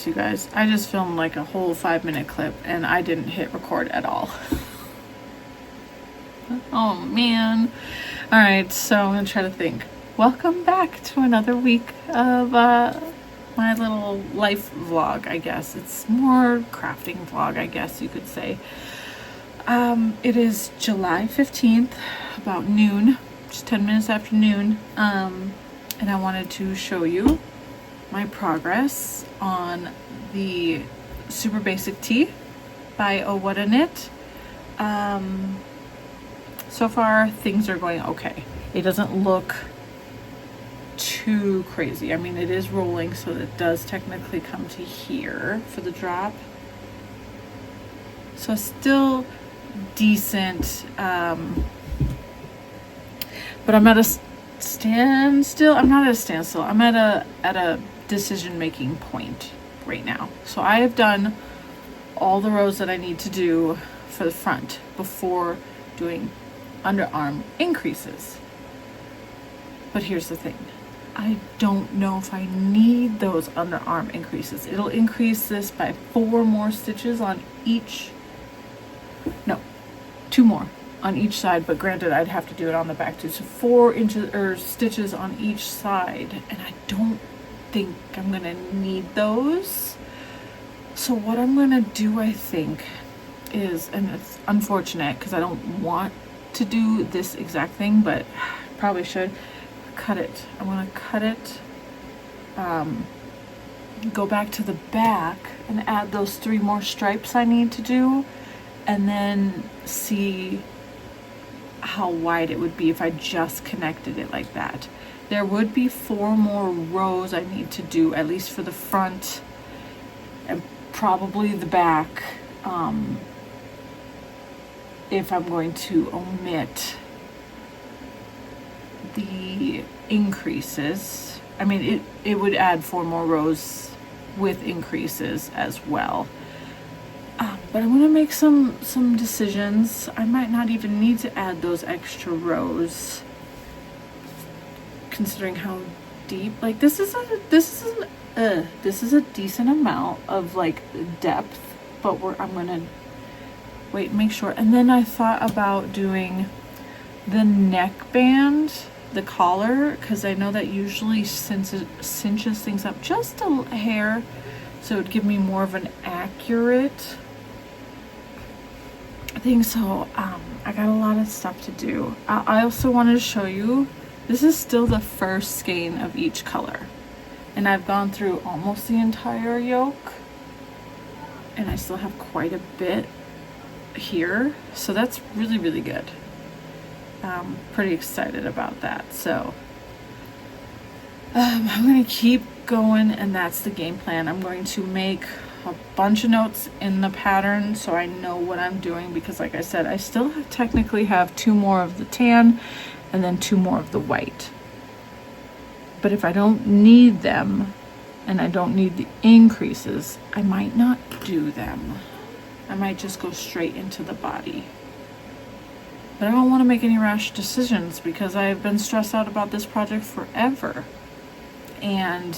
you guys. I just filmed like a whole 5-minute clip and I didn't hit record at all. Oh man. All right, so I'm gonna try to think. Welcome back to another week of my little life vlog, I guess. It's more crafting vlog, I guess you could say. It is July 15th, about noon, just 10 minutes after noon. And I wanted to show you my progress on the super basic tee by Whata Knit. So far things are going okay. It doesn't look too crazy. I mean, it is rolling, so it does technically come to here for the drop. So still decent, but I'm at a standstill. I'm not at a standstill. I'm at a decision-making point right now. So I have done all the rows that I need to do for the front before doing underarm increases. But here's the thing. I don't know if I need those underarm increases. It'll increase this by 4 more stitches on each, no, 2 more on each side, but granted I'd have to do it on the back too. So 4 inches or stitches on each side, and I don't think I'm gonna need those. So what I'm gonna do, I think, is, and it's unfortunate because I don't want to do this exact thing, but probably should cut it. I want to cut it, go back to the back and add those 3 more stripes I need to do, and then see how wide it would be if I just connected it like that. There would be 4 more rows I need to do, at least for the front and probably the back, if I'm going to omit the increases. I mean, it would add 4 more rows with increases as well. But I'm gonna make some decisions. I might not even need to add those extra rows, considering how deep. Like this is a decent amount of like depth, but I'm gonna wait and make sure. And then I thought about doing the neckband, the collar, because I know that usually cinches things up just a hair, so it would give me more of an accurate thing. So I got a lot of stuff to do. I also wanted to show you, this is still the first skein of each color, and I've gone through almost the entire yoke, and I still have quite a bit here, so that's really good. I'm pretty excited about that. So I'm going to keep going, and that's the game plan. I'm going to make a bunch of notes in the pattern so I know what I'm doing, because like I said, I still technically have 2 more of the tan and then 2 more of the white. But if I don't need them and I don't need the increases, I might not do them. I might just go straight into the body. But I don't want to make any rash decisions because I've been stressed out about this project forever. And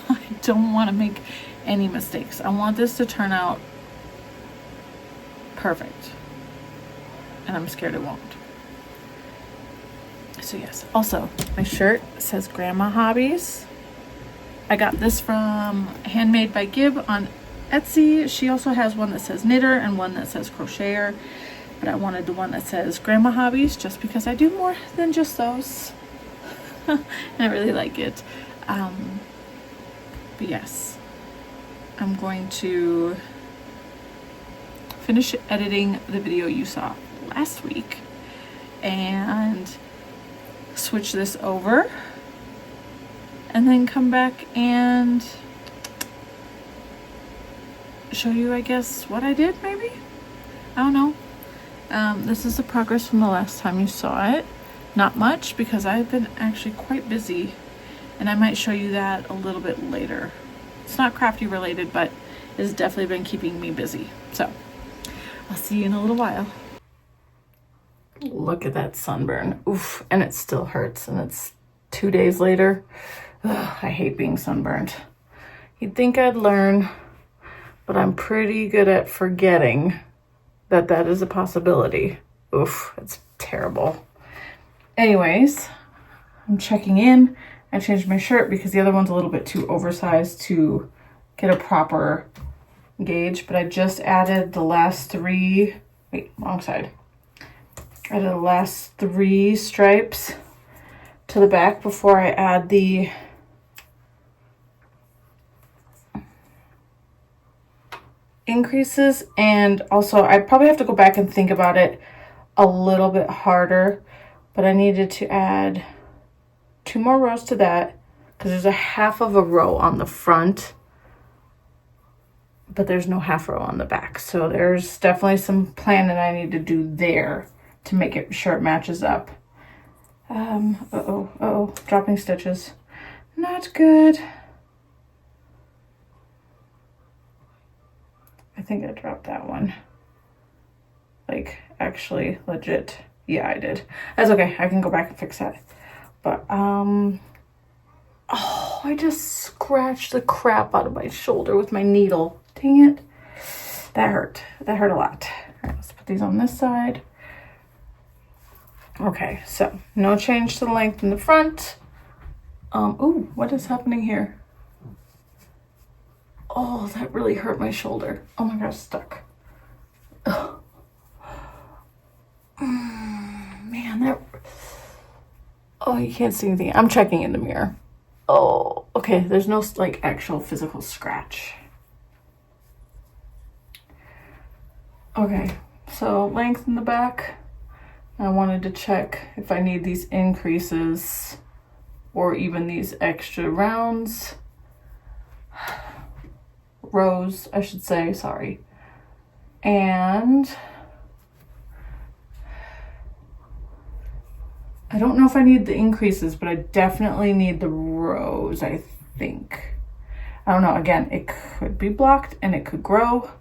I don't want to make any mistakes. I want this to turn out perfect. And I'm scared it won't. So yes, also my shirt says Grandma Hobbies. I got this from Handmade by Gib on Etsy. She also has one that says Knitter and one that says Crocheter. But I wanted the one that says Grandma Hobbies just because I do more than just those. And I really like it. But yes, I'm going to finish editing the video you saw last week and switch this over, and then come back and show you, I guess, what I did maybe? I don't know. This is the progress from the last time you saw it. Not much, because I've been actually quite busy, and I might show you that a little bit later. It's not crafty related, but it's definitely been keeping me busy. So I'll see you in a little while. Look at that sunburn. Oof, and it still hurts, and it's 2 days later. Ugh, I hate being sunburned. You'd think I'd learn, but I'm pretty good at forgetting that that is a possibility. Oof, it's terrible. Anyways, I'm checking in. I changed my shirt because the other one's a little bit too oversized to get a proper gauge, but I just added the last three, wait, wrong side. Added the last 3 stripes to the back before I add the increases. And also I probably have to go back and think about it a little bit harder, but I needed to add 2 more rows to that because there's a half of a row on the front, but there's no half row on the back. So there's definitely some planning I need to do there to make it sure it matches up. Uh-oh, dropping stitches. Not good. I think I dropped that one. Like, actually, legit. Yeah, I did. That's okay. I can go back and fix that. But, oh, I just scratched the crap out of my shoulder with my needle. Dang it. That hurt. That hurt a lot. All right, let's put these on this side. Okay, so no change to the length in the front. Ooh, what is happening here? Oh, that really hurt my shoulder. Oh my gosh, stuck. Ugh. Man, that... Oh, you can't see anything. I'm checking in the mirror. Oh, okay, there's no, like, actual physical scratch. Okay, so length in the back. I wanted to check if I need these increases or even these extra rows, I should say, sorry. And I don't know if I need the increases, but I definitely need the rows, I think. I don't know, again, it could be blocked and it could grow.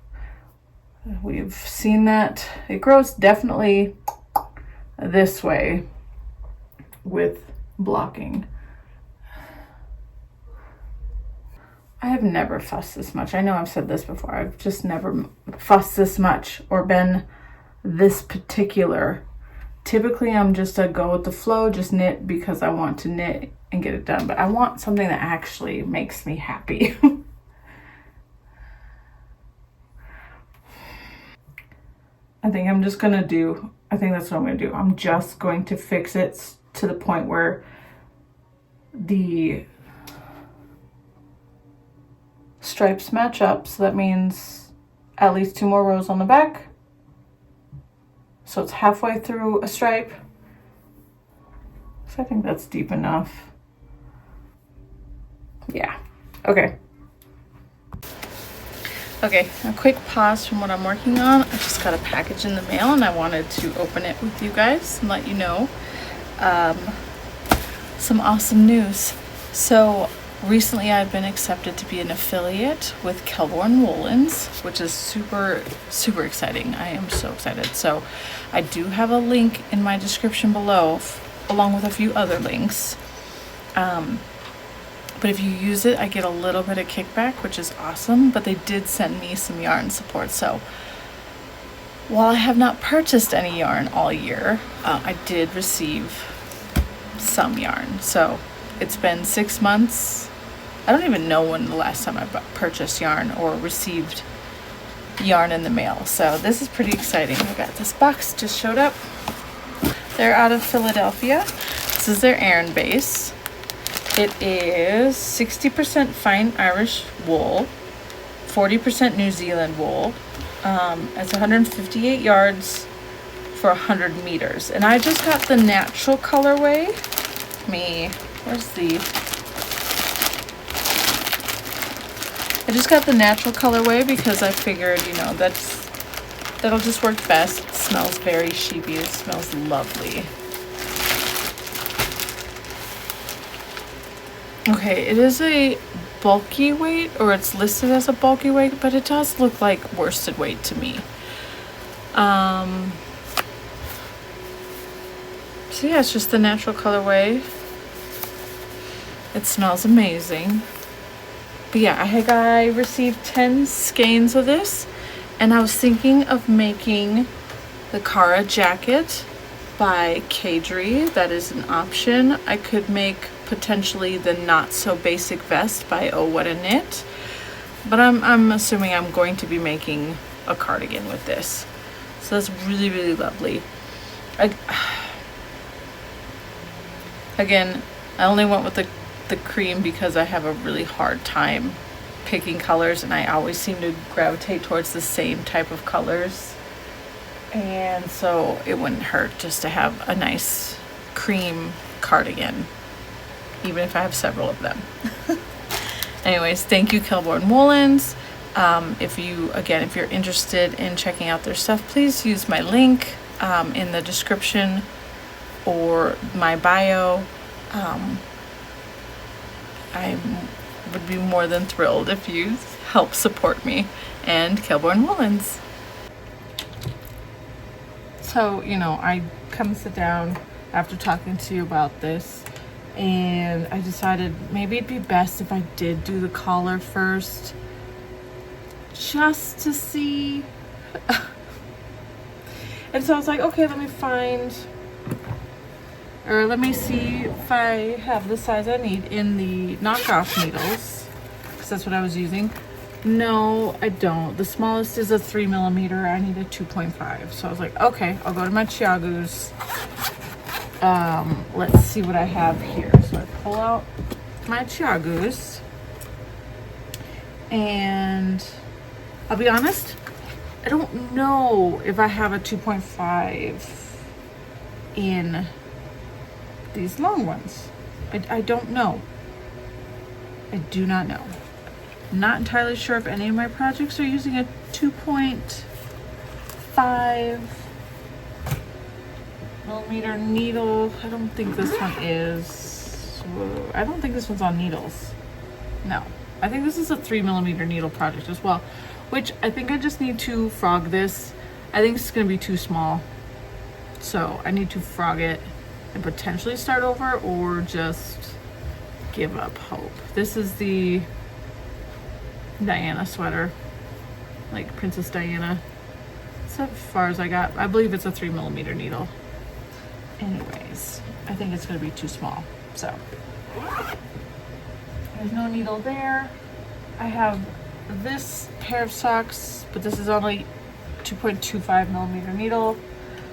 We've seen that it grows definitely this way with blocking. I have never fussed this much. I know I've said this before. I've just never fussed this much or been this particular. Typically, I'm just a go with the flow, just knit because I want to knit and get it done. But I want something that actually makes me happy. I think that's what I'm gonna do. I'm just going to fix it to the point where the stripes match up. So that means at least 2 more rows on the back. So it's halfway through a stripe. So I think that's deep enough. Yeah, okay. Okay, a quick pause from what I'm working on. I just got a package in the mail and I wanted to open it with you guys and let you know some awesome news. So recently I've been accepted to be an affiliate with Kelborn Woolens, which is super, super exciting. I am so excited. So I do have a link in my description below, along with a few other links. But if you use it, I get a little bit of kickback, which is awesome. But they did send me some yarn support. So while I have not purchased any yarn all year, I did receive some yarn. So it's been 6 months. I don't even know when the last time I purchased yarn or received yarn in the mail. So this is pretty exciting. I got this box, just showed up. They're out of Philadelphia. This is their Aran base. It is 60% fine Irish wool, 40% New Zealand wool. It's 158 yards for 100 meters. And I just got the natural colorway. I just got the natural colorway because I figured, you know, that'll just work best. It smells very sheepy. It smells lovely. Okay, it is a bulky weight, or it's listed as a bulky weight, but it does look like worsted weight to me. So yeah, it's just the natural colorway. It smells amazing. But yeah, I received 10 skeins of this, and I was thinking of making the Cara jacket by Kadri. That is an option. I could make potentially the not so basic vest by Oh What a Knit, but I'm assuming I'm going to be making a cardigan with this. So that's really, really lovely. Again, I only went with the cream because I have a really hard time picking colors, and I always seem to gravitate towards the same type of colors, and so it wouldn't hurt just to have a nice cream cardigan, even if I have several of them. Anyways, thank you Kelborn Woolens. If you're interested in checking out their stuff, please use my link in the description or my bio. I would be more than thrilled if you help support me and Kelborn Woolens. So, you know, I come sit down after talking to you about this, and I decided maybe it'd be best if I did do the collar first, just to see. And so I was like, okay, let me see if I have the size I need in the knockoff needles, because that's what I was using. No, I don't. The smallest is a 3mm. I need a 2.5. So I was like, okay, I'll go to my Chiagoos. Let's see what I have here. So I pull out my Chiagoos, and I'll be honest, I don't know if I have a 2.5 in these long ones. I don't know. I do not know. I'm not entirely sure if any of my projects are using a 2.5mm needle. I don't think this one is. I don't think this one's on needles. No, I think this is a 3mm needle project as well, which I think I just need to frog this. I think it's gonna be too small, so I need to frog it and potentially start over, or just give up hope. This is the Diana sweater, like Princess Diana. That's as far as I got. I believe it's a 3mm needle. Anyways, I think it's gonna be too small. So there's no needle there. I have this pair of socks, but this is only 2.25mm needle.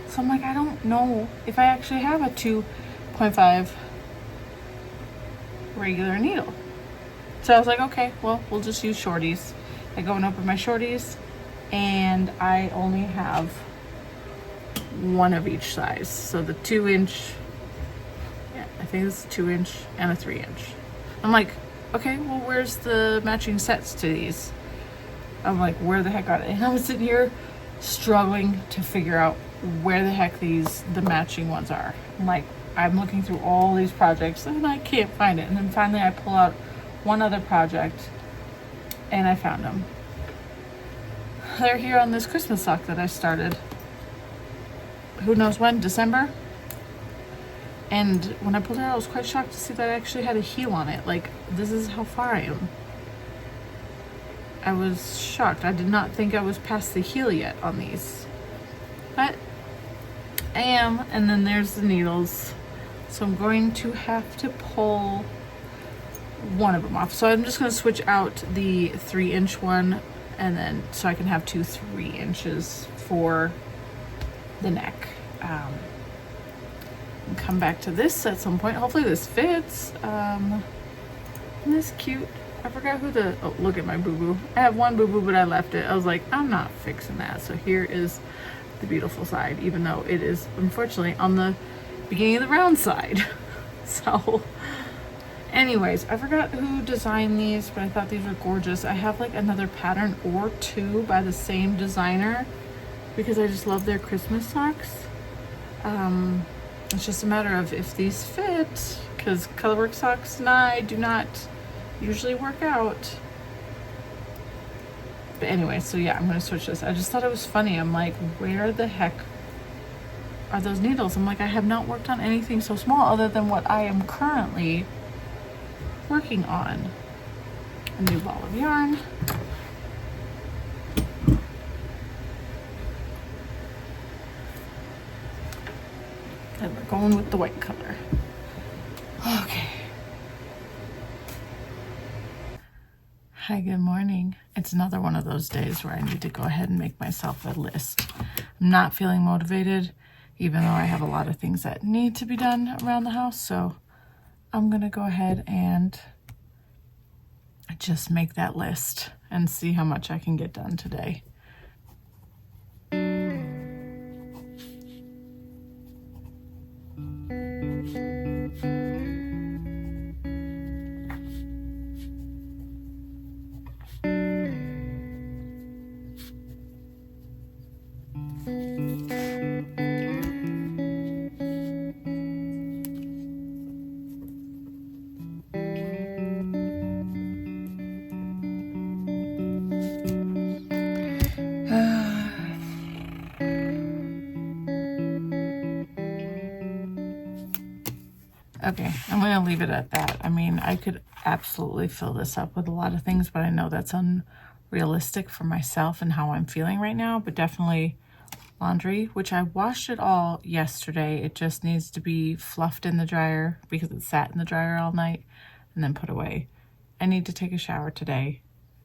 So I'm like, I don't know if I actually have a 2.5 regular needle. So I was like, okay, well, we'll just use shorties. I go and open my shorties, and I only have one of each size. So the 2-inch, yeah, I think it's a 2-inch and a 3-inch. I'm like, okay, well, where's the matching sets to these? I'm like, where the heck are they? And I was sitting here struggling to figure out where the heck the matching ones are. I'm like, I'm looking through all these projects and I can't find it. And then finally I pull out one other project and I found them. They're here on this Christmas sock that I started. Who knows when? December? And when I pulled it out, I was quite shocked to see that I actually had a heel on it. Like, this is how far I am. I was shocked. I did not think I was past the heel yet on these. But I am, and then there's the needles. So I'm going to have to pull one of them off. So I'm just going to switch out the 3-inch one, and then so I can have 2 3-inches for the neck. And come back to this at some point. Hopefully this fits. Isn't this cute? I forgot who the, oh, look at my boo-boo. I have one boo-boo, but I left it. I was like, I'm not fixing that. So here is the beautiful side, even though it is unfortunately on the beginning of the round side. So anyways, I forgot who designed these, but I thought these were gorgeous. I have like another pattern or two by the same designer because I just love their Christmas socks. It's just a matter of if these fit, because colorwork socks and I do not usually work out. But anyway, so yeah, I'm gonna switch this. I just thought it was funny. I'm like, where the heck are those needles? I'm like, I have not worked on anything so small other than what I am currently working on. a new ball of yarn. And we're going with the white color. Okay. Hi, good morning. It's another one of those days where I need to go ahead and make myself a list. I'm not feeling motivated, even though I have a lot of things that need to be done around the house. So I'm gonna go ahead and just make that list and see how much I can get done today. Okay, I'm going to leave it at that. I mean, I could absolutely fill this up with a lot of things, but I know that's unrealistic for myself and how I'm feeling right now. But definitely laundry, which I washed it all yesterday. It just needs to be fluffed in the dryer because it sat in the dryer all night and then put away. I need to take a shower today.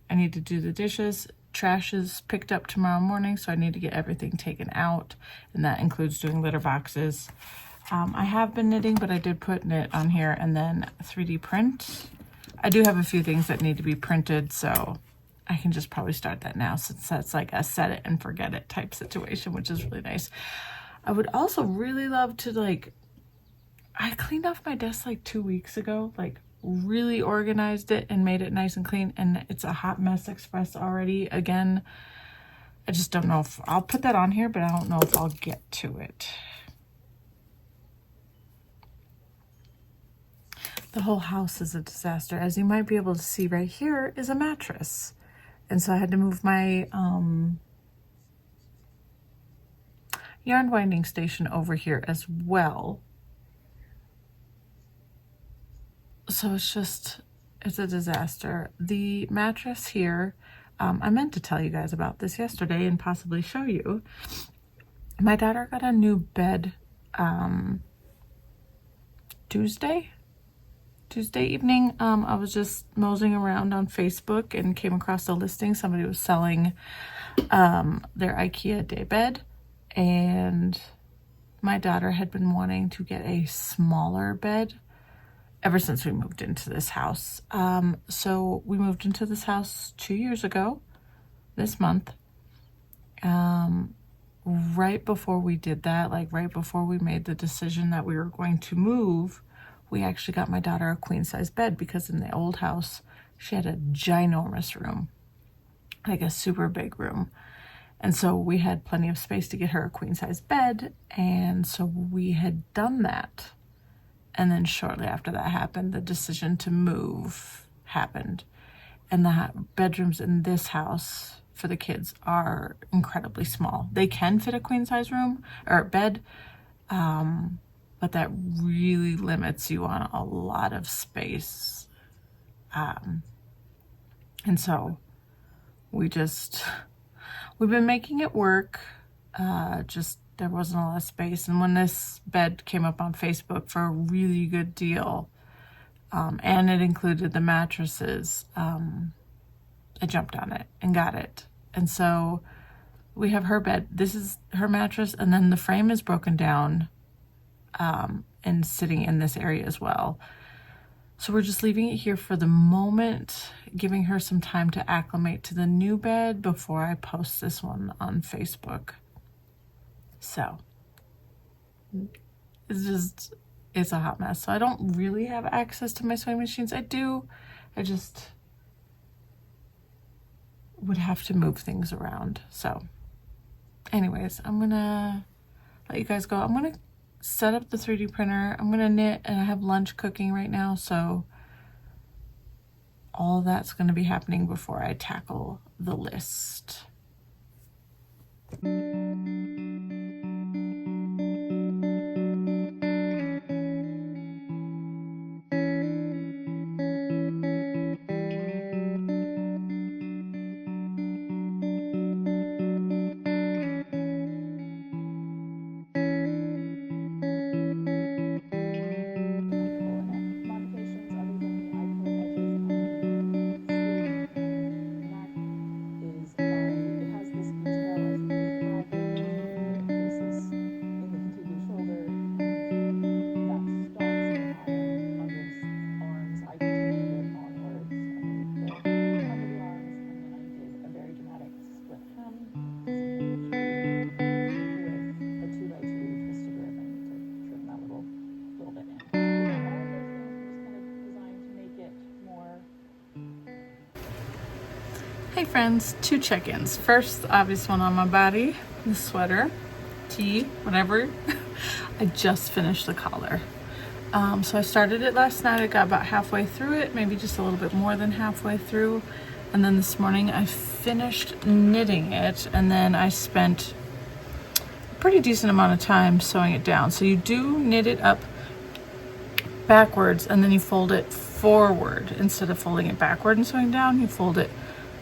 I need to do the dishes. Trash is picked up tomorrow morning, so I need to get everything taken out, and that includes doing litter boxes. I have been knitting, but I did put knit on here and then 3D print. I do have a few things that need to be printed, so I can just probably start that now since that's like a set it and forget it type situation, which is really nice. I would also really love to I cleaned off my desk like 2 weeks ago, like really organized it and made it nice and clean, and it's a hot mess express already. Again, I just don't know if I'll put that on here, but I don't know if I'll get to it. The whole house is a disaster. As you might be able to see right here is a mattress. And so I had to move my yarn winding station over here as well. So it's a disaster. The mattress here, I meant to tell you guys about this yesterday and possibly show you. My daughter got a new bed Tuesday evening. I was just moseying around on Facebook and came across a listing. Somebody was selling their IKEA day bed, and my daughter had been wanting to get a smaller bed ever since we moved into this house. So we moved into this house 2 years ago this month. Right before we did that, like right before we made the decision that we were going to move, we actually got my daughter a queen size bed, because in the old house she had a ginormous room, like a super big room, and so we had plenty of space to get her a queen size bed. And so we had done that, and then shortly after that happened, the decision to move happened, and the bedrooms in this house for the kids are incredibly small. They can fit a queen size room or bed, but that really limits you on a lot of space. And so we've been making it work. Just there wasn't a lot of space. And when this bed came up on Facebook for a really good deal, and it included the mattresses, I jumped on it and got it. And so we have her bed. This is her mattress, and then the frame is broken down and sitting in this area as well. So we're just leaving it here for the moment, giving her some time to acclimate to the new bed before I post this one on Facebook. So it's a hot mess. So I don't really have access to my sewing machines. I do, I just would have to move things around. So anyways, I'm gonna let you guys go. I'm gonna set up the 3D printer. I'm gonna knit, and I have lunch cooking right now, so all that's gonna be happening before I tackle the list. Hi friends, 2 check-ins. First, the obvious one on my body, the sweater, tee, whatever. I just finished the collar. So I started it last night. I got about halfway through it, maybe just a little bit more than halfway through. And then this morning I finished knitting it, and then I spent a pretty decent amount of time sewing it down. So you do knit it up backwards and then you fold it forward. Instead of folding it backward and sewing down, you fold it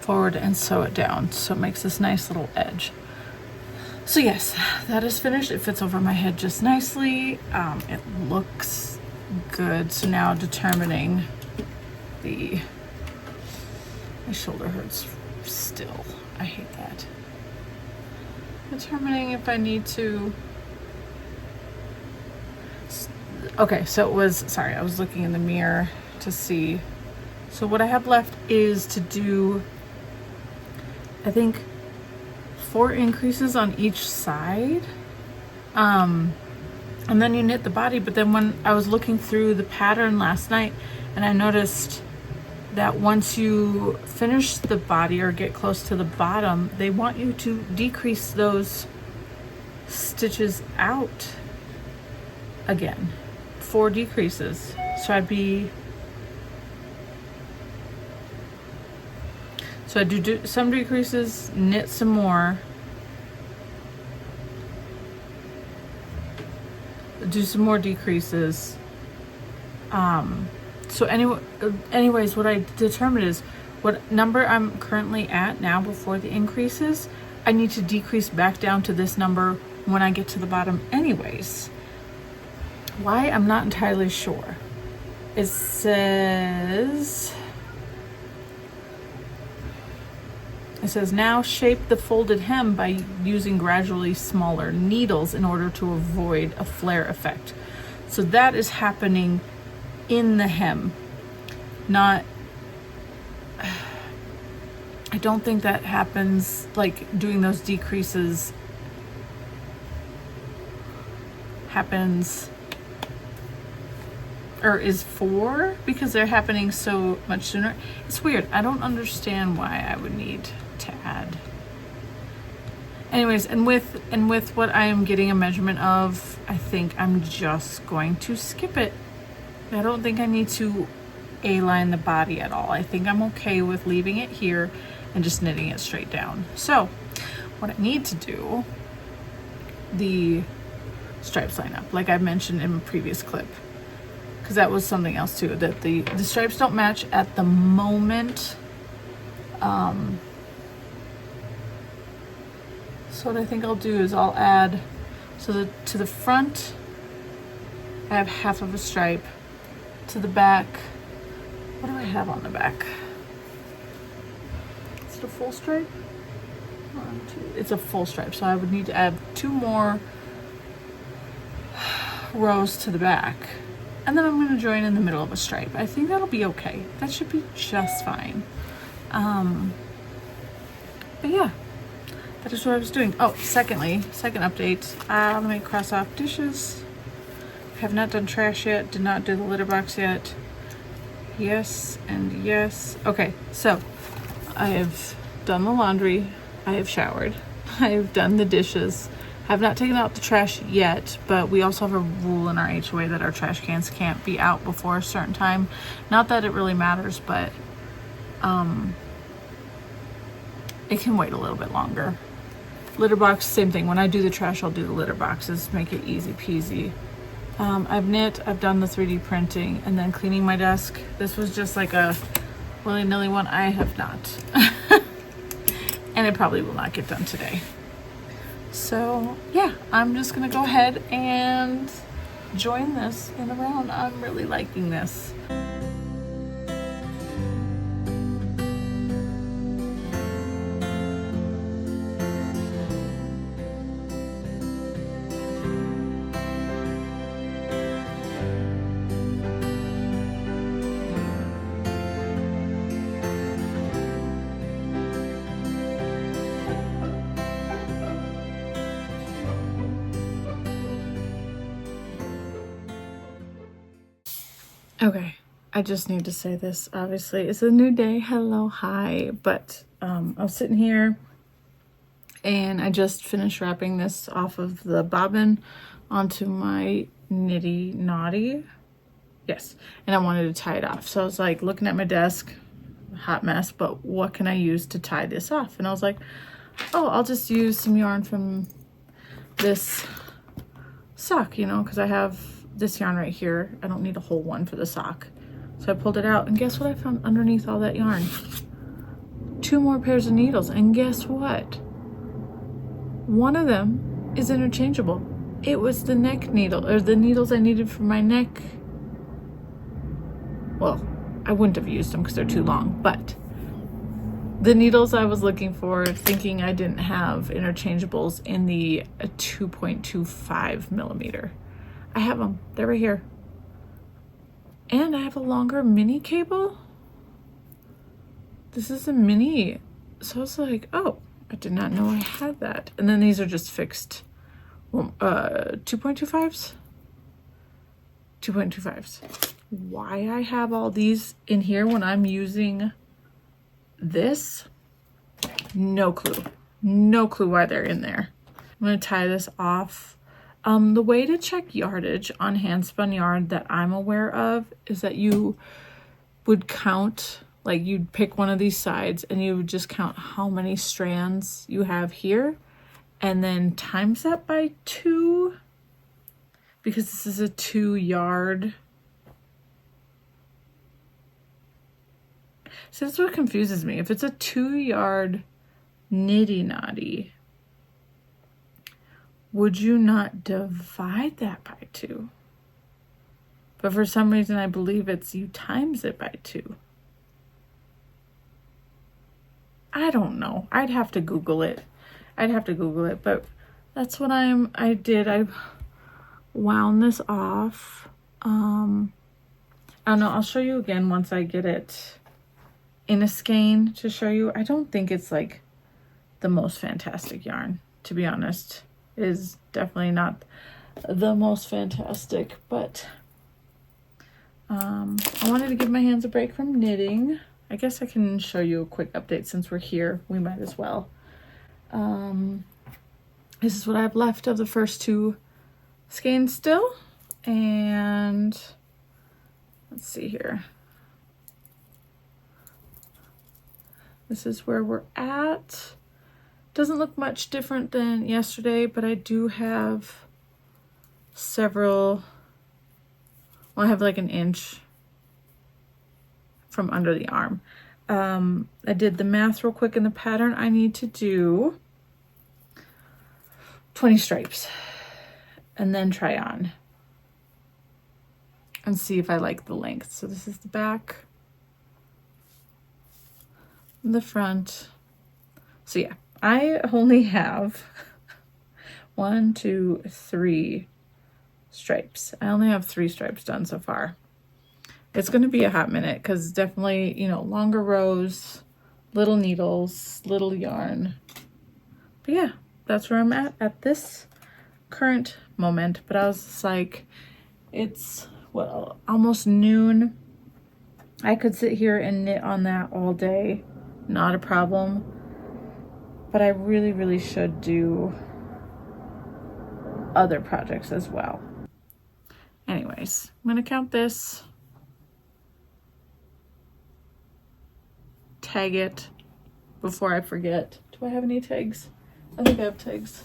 forward and sew it down, so it makes this nice little edge. So yes, that is finished. It fits over my head just nicely. It looks good. So now determining my shoulder hurts still. I hate that. Determining if I need to. Okay, so it was, sorry, I was looking in the mirror to see. So what I have left is to do, I think, 4 increases on each side. And then you knit the body. But then when I was looking through the pattern last night, and I noticed that once you finish the body or get close to the bottom, they want you to decrease those stitches out again. 4 decreases. So I'd do some decreases, knit some more, do some more decreases. So anyways, what I determined is what number I'm currently at now before the increases, I need to decrease back down to this number when I get to the bottom anyways. Why? I'm not entirely sure. It says now shape the folded hem by using gradually smaller needles in order to avoid a flare effect. So that is happening in the hem, not, I don't think that happens, like doing those decreases happens or is 4 because they're happening so much sooner. It's weird. I don't understand why I would need to add. Anyways, and with what I am getting a measurement of, I think I'm just going to skip it. I don't think I need to A-line the body at all. I think I'm okay with leaving it here and just knitting it straight down. So what I need to do, the stripes line up, like I mentioned in a previous clip, because that was something else too, that the stripes don't match at the moment. So what I think I'll do is I'll add, so to the front I have half of a stripe, to the back, what do I have on the back? Is it a full stripe? 1, 2, it's a full stripe, so I would need to add 2 more rows to the back. And then I'm going to join in the middle of a stripe. I think that'll be okay. That should be just fine. But yeah, that is what I was doing. Oh, second update. Let me cross off dishes. Have not done trash yet. Did not do the litter box yet. Yes and yes. Okay, so I have done the laundry. I have showered. I have done the dishes. Have not taken out the trash yet, but we also have a rule in our HOA that our trash cans can't be out before a certain time. Not that it really matters, but it can wait a little bit longer. Litter box, same thing. When I do the trash, I'll do the litter boxes, make it easy peasy. I've knit, I've done the 3D printing, and then cleaning my desk. This was just like a willy-nilly one. I have not. And it probably will not get done today. So yeah, I'm just gonna go ahead and join this in a round. I'm really liking this. Okay, I just need to say this. Obviously, it's a new day. Hello, hi. But I was sitting here and I just finished wrapping this off of the bobbin onto my Knitty Knotty. Yes, and I wanted to tie it off. So I was like looking at my desk, hot mess, but what can I use to tie this off? And I was like, oh, I'll just use some yarn from this sock, you know, because I have this yarn right here. I don't need a whole one for the sock. So I pulled it out, and guess what I found underneath all that yarn? 2 more pairs of needles, and guess what? One of them is interchangeable. It was the neck needle, or the needles I needed for my neck. Well, I wouldn't have used them because they're too long, but the needles I was looking for, thinking I didn't have interchangeables in the 2.25 millimeter. I have them. They're right here. And I have a longer mini cable. This is a mini. So I was like, oh, I did not know I had that. And then these are just fixed 2.25s. 2.25s. Why I have all these in here when I'm using this, no clue. No clue why they're in there. I'm going to tie this off. The way to check yardage on hand spun yarn that I'm aware of is that you would count, like you'd pick one of these sides and you would just count how many strands you have here and then times that by 2, because this is a 2 yard. So that's what confuses me. If it's a 2 yard Knitty Knotty, would you not divide that by 2? But for some reason, I believe it's you times it by 2. I don't know. I'd have to Google it. But that's what I did. I wound this off. I don't know. I'll show you again once I get it in a skein to show you. I don't think it's like the most fantastic yarn, to be honest. It is definitely not the most fantastic, but I wanted to give my hands a break from knitting. I guess I can show you a quick update since we're here. We might as well. This is what I have left of the first 2 skeins still, and let's see here. This is where we're at. Doesn't look much different than yesterday, but I do have several, well, I have like an inch from under the arm. I did the math real quick in the pattern. I need to do 20 stripes and then try on and see if I like the length. So this is the back, the front. So yeah, I only have 1, 2, 3 stripes. I only have 3 stripes done so far. It's going to be a hot minute because definitely, you know, longer rows, little needles, little yarn. But yeah, that's where I'm at this current moment. But I was just like, it's, well, almost noon. I could sit here and knit on that all day. Not a problem. But I really, really should do other projects as well. Anyways, I'm going to count this. Tag it before I forget. Do I have any tags? I think I have tags.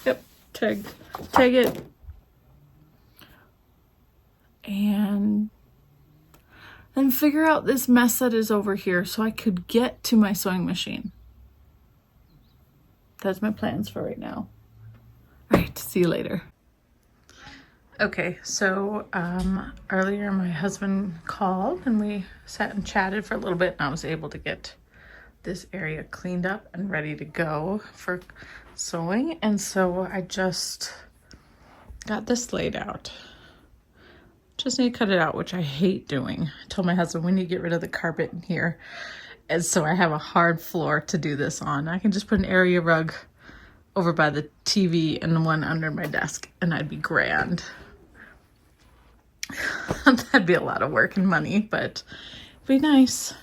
Yep, tagged. Tag it. And then figure out this mess that is over here so I could get to my sewing machine. That's my plans for right now. All right, see you later. Okay, so earlier my husband called and we sat and chatted for a little bit and I was able to get this area cleaned up and ready to go for sewing. And so I just got this laid out. Just need to cut it out, which I hate doing. I told my husband we need to get rid of the carpet in here. And so I have a hard floor to do this on. I can just put an area rug over by the TV and one under my desk, and I'd be grand. That'd be a lot of work and money, but it'd be nice.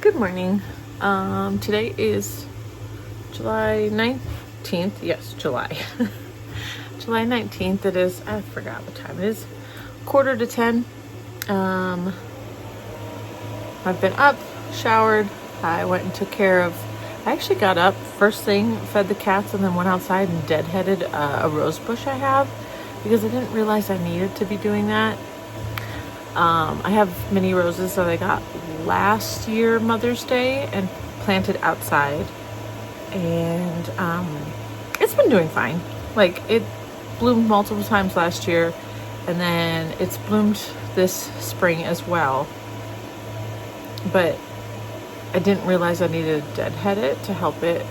Good morning. Today is July 19th. Yes, July. July 19th. It is, I forgot what time it is. 9:45. I've been up, showered. I went and took care of, I actually got up first thing, fed the cats, and then went outside and deadheaded a rose bush I have because I didn't realize I needed to be doing that. I have mini roses that I got last year Mother's Day and planted outside, and it's been doing fine. Like, it bloomed multiple times last year, and then it's bloomed this spring as well, but I didn't realize I needed to deadhead it to help it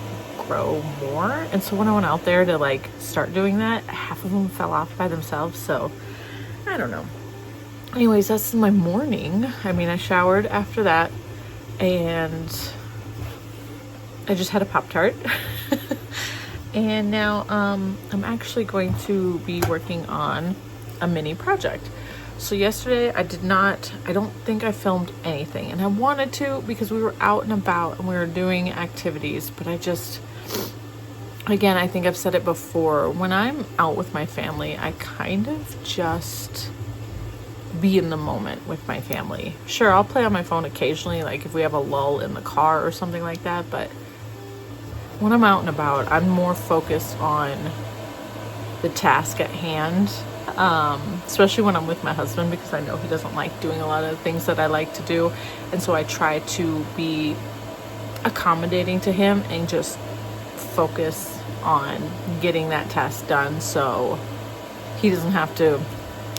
grow more. And so when I went out there to like start doing that, half of them fell off by themselves, so I don't know. Anyways, that's my morning. I mean, I showered after that, and I just had a Pop-Tart. And now I'm actually going to be working on a mini project. So yesterday I don't think I filmed anything, and I wanted to because we were out and about and we were doing activities, but again, I think I've said it before, when I'm out with my family, I kind of just be in the moment with my family. Sure, I'll play on my phone occasionally, like if we have a lull in the car or something like that, but when I'm out and about, I'm more focused on the task at hand, especially when I'm with my husband, because I know he doesn't like doing a lot of the things that I like to do, and so I try to be accommodating to him and just focus on getting that task done so he doesn't have to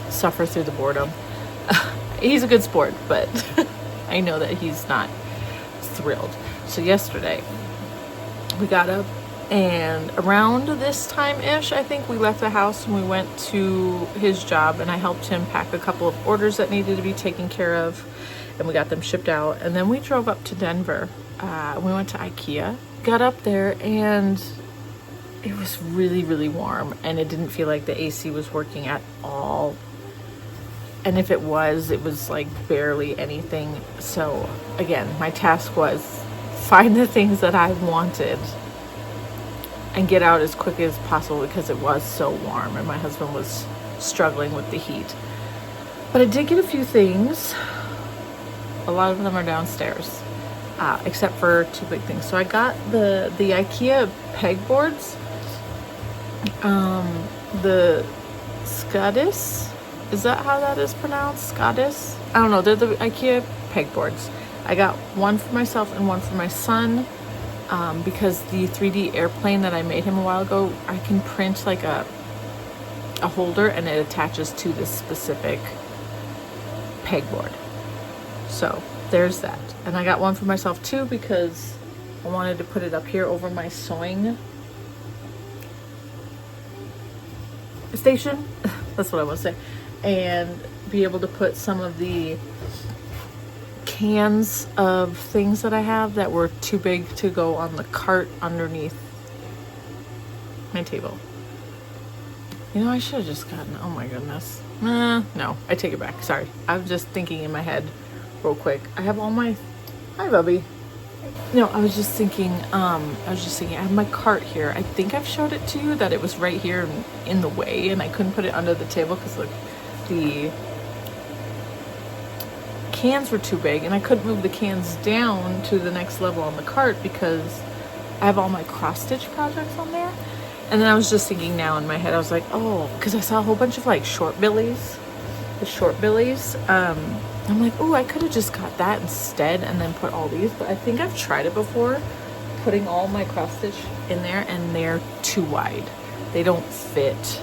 suffer through the boredom. He's a good sport, but I know that he's not thrilled. So yesterday we got up, and around this time-ish, I think, we left the house and we went to his job, and I helped him pack a couple of orders that needed to be taken care of, and we got them shipped out. And then we drove up to Denver. We went to Ikea, got up there, and it was really, really warm, and it didn't feel like the AC was working at all. And if it was like barely anything. So again, my task was find the things that I wanted and get out as quick as possible because it was so warm and my husband was struggling with the heat. But I did get a few things. A lot of them are downstairs, except for two big things. So I got the Ikea pegboards, the Scottis. Is that how that is pronounced? Scottis? I don't know. They're the Ikea pegboards. I got one for myself and one for my son, because the 3D airplane that I made him a while ago, I can print like a holder and it attaches to this specific pegboard. So there's that. And I got one for myself too because I wanted to put it up here over my sewing station. That's what I want to say. And be able to put some of the cans of things that I have that were too big to go on the cart underneath my table. You know, I should have just gotten, oh my goodness. No, I take it back. Sorry. I was just thinking in my head real quick. I have all my, hi Bubby. No, I was just thinking, I have my cart here. I think I've showed it to you that it was right here in the way and I couldn't put it under the table because look, the cans were too big and I couldn't move the cans down to the next level on the cart because I have all my cross stitch projects on there. And then I was just thinking now in my head, I was like, oh, because I saw a whole bunch of like short billies, the short billies. I'm like, oh, I could have just got that instead and then put all these, but I think I've tried it before, putting all my cross stitch in there, and they're too wide. They don't fit.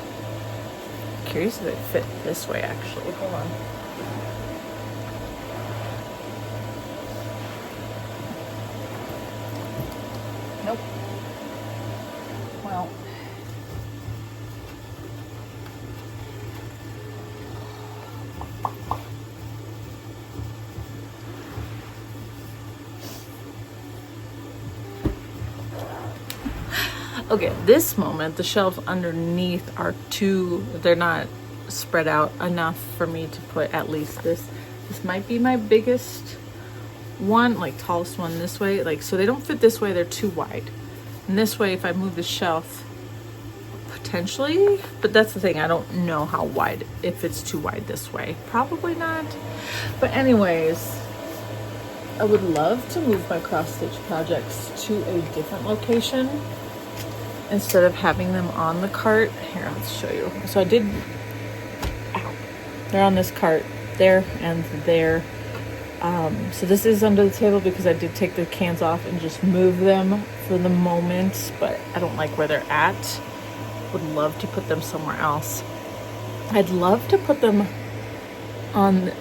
I'm curious if they fit this way actually. Hold on. Nope. Well, Okay, at this moment, the shelves underneath are they're not spread out enough for me to put at least this. This might be my biggest one, like tallest one this way. Like, so they don't fit this way, they're too wide. And this way, if I move the shelf, potentially, but that's the thing, I don't know how wide, if it's too wide this way. Probably not. But anyways, I would love to move my cross stitch projects to a different location instead of having them on the cart. Here, let's show you. So I did, they're on this cart there and there. So this is under the table because I did take the cans off and just move them for the moment, but I don't like where they're at. Would love to put them somewhere else. I'd love to put them on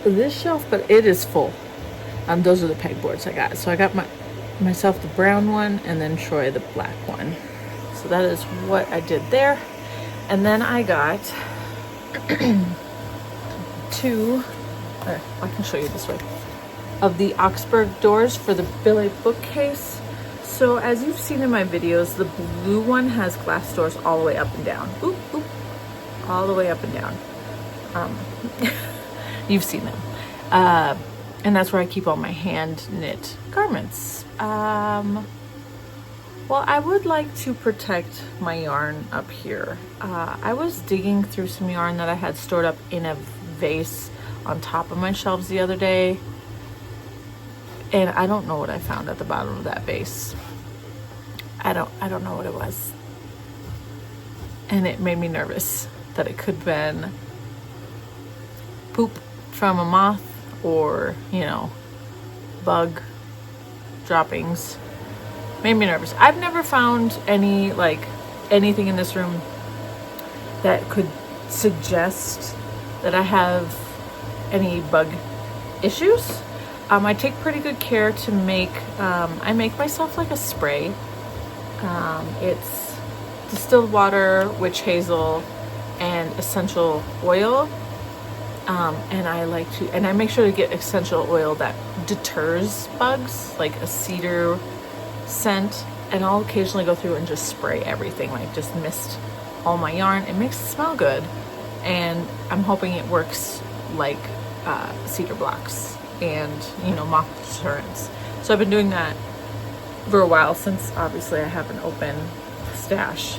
this shelf, but it is full. Those are the pegboards I got. So I got myself the brown one and then Troy the black one. So that is what I did there. And then I got two, I can show you this way, of the Oxburg doors for the Billy bookcase. So as you've seen in my videos, the blue one has glass doors all the way up and down. Oop, oop, all the way up and down. You've seen them. And that's where I keep all my hand knit garments. Well, I would like to protect my yarn up here. I was digging through some yarn that I had stored up in a vase on top of my shelves the other day. And I don't know what I found at the bottom of that vase. I don't know what it was. And it made me nervous that it could have been poop from a moth or, you know, bug droppings. Made me nervous. I've never found anything in this room that could suggest that I have any bug issues. I take pretty good care to make, I make myself like a spray. It's distilled water, witch hazel, and essential oil. And I make sure to get essential oil that deters bugs, like a cedar scent. And I'll occasionally go through and just spray everything, like just mist all my yarn. It makes it smell good. And I'm hoping it works like cedar blocks and, you know, moth deterrents. So I've been doing that for a while, since obviously I have an open stash.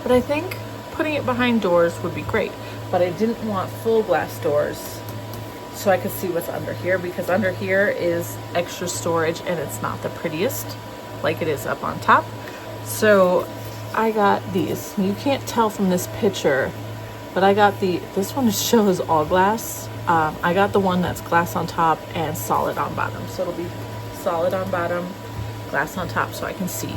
But I think putting it behind doors would be great. But I didn't want full glass doors so I could see what's under here, because under here is extra storage and it's not the prettiest like it is up on top. So I got these. You can't tell from this picture, but I got this one shows all glass. I got the one that's glass on top and solid on bottom. So it'll be solid on bottom, glass on top, so I can see.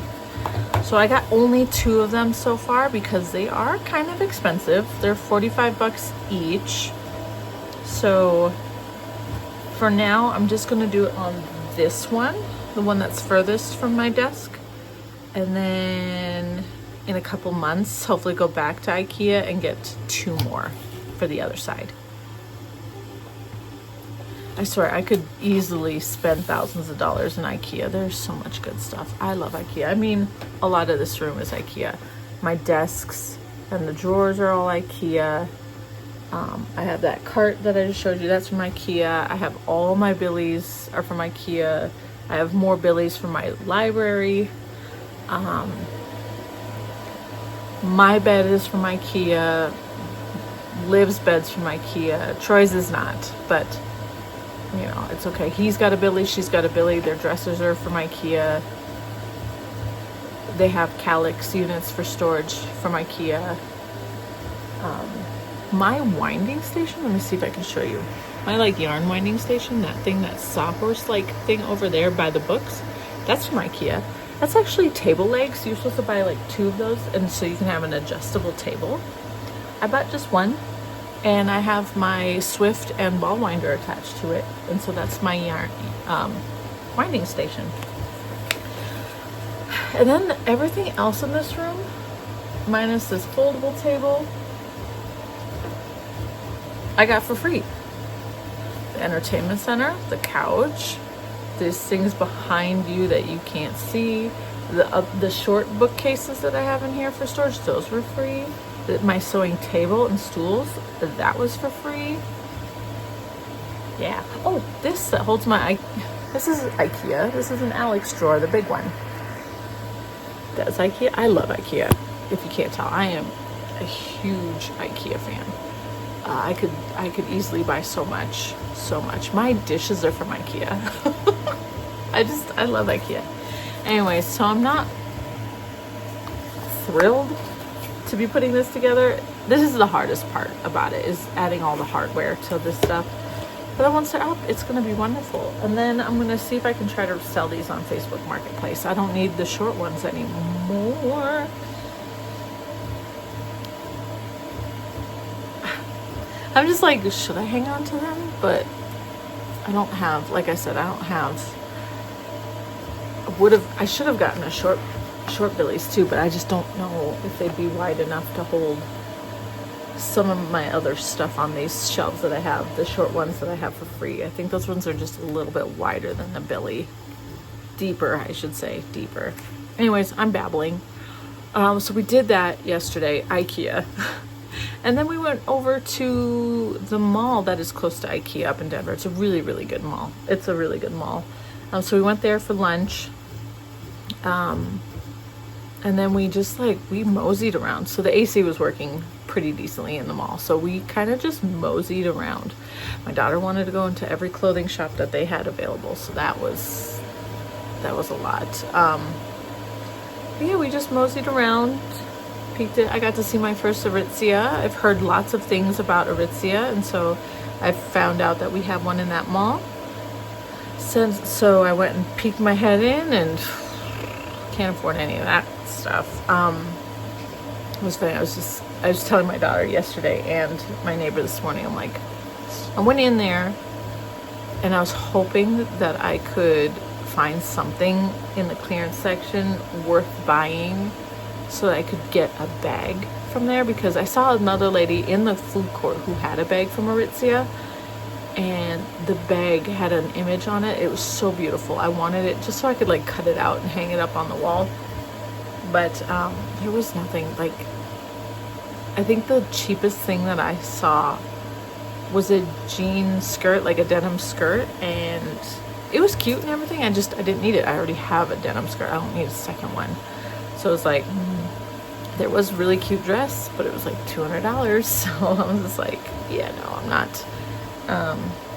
So I got only 2 of them so far because they are kind of expensive. They're 45 bucks each. So for now, I'm just gonna do it on this one, the one that's furthest from my desk. And then in a couple months, hopefully go back to IKEA and get 2 more for the other side. I swear I could easily spend thousands of dollars in IKEA. There's so much good stuff. I love IKEA. I mean, a lot of this room is IKEA. My desks and the drawers are all IKEA. I have that cart that I just showed you. That's from IKEA. I have all my billies are from IKEA. I have more billies from my library. My bed is from IKEA. Liv's bed's from IKEA. Troy's is not, but you know, it's okay. He's got a billy, she's got a billy. Their dressers are from IKEA. They have calyx units for storage from IKEA. My winding station, let me see if I can show you. My like yarn winding station, that thing, that sawhorse like thing over there by the books, that's from IKEA. That's actually table legs. You're supposed to buy like 2 of those, and so you can have an adjustable table. I bought just one. And I have my Swift and ball winder attached to it. And so that's my yarn winding station. And then everything else in this room, minus this foldable table, I got for free. The entertainment center, the couch, these things behind you that you can't see. The short bookcases that I have in here for storage, those were free. My sewing table and stools, that was for free. Yeah. Oh, this that holds my, this is IKEA. This is an Alex drawer, the big one. That's IKEA. I love IKEA. If you can't tell, I am a huge IKEA fan. I could easily buy so much. My dishes are from IKEA. I love IKEA. Anyways, so I'm not thrilled to be putting this together. This is the hardest part about it, is adding all the hardware to this stuff. But then once they're up, it's going to be wonderful. And then I'm going to see if I can try to sell these on Facebook Marketplace. I don't need the short ones anymore. I'm just like, should I hang on to them? But I don't have, like I said, I don't have, I should have gotten a short billies too, but I just don't know if they'd be wide enough to hold some of my other stuff on these shelves that I have, the short ones that I have for free. I think those ones are just a little bit wider than the billy. Deeper, I should say, deeper. Anyways, I'm babbling. So we did that yesterday, IKEA. And then we went over to the mall that is close to IKEA up in Denver. It's a really, really good mall. It's a really good mall. So we went there for lunch. And then we just we moseyed around. So the AC was working pretty decently in the mall. So we kind of just moseyed around. My daughter wanted to go into every clothing shop that they had available. So that was a lot. But yeah, we just moseyed around. Peeked it. I got to see my first Aritzia. I've heard lots of things about Aritzia, and so I found out that we have one in that mall. So I went and peeked my head in, and can't afford any of that stuff. It was funny. I was telling my daughter yesterday and my neighbor this morning. I'm like, I went in there, and I was hoping that I could find something in the clearance section worth buying, so that I could get a bag from there, because I saw another lady in the food court who had a bag from Aritzia, and the bag had an image on it. It was so beautiful. I wanted it just so I could cut it out and hang it up on the wall. But there was nothing. I think the cheapest thing that I saw was a jean skirt, a denim skirt, and it was cute and everything. I didn't need it. I already have a denim skirt. I don't need a second one. So it was there was a really cute dress, but it was $200. So I was just yeah, no, I'm not.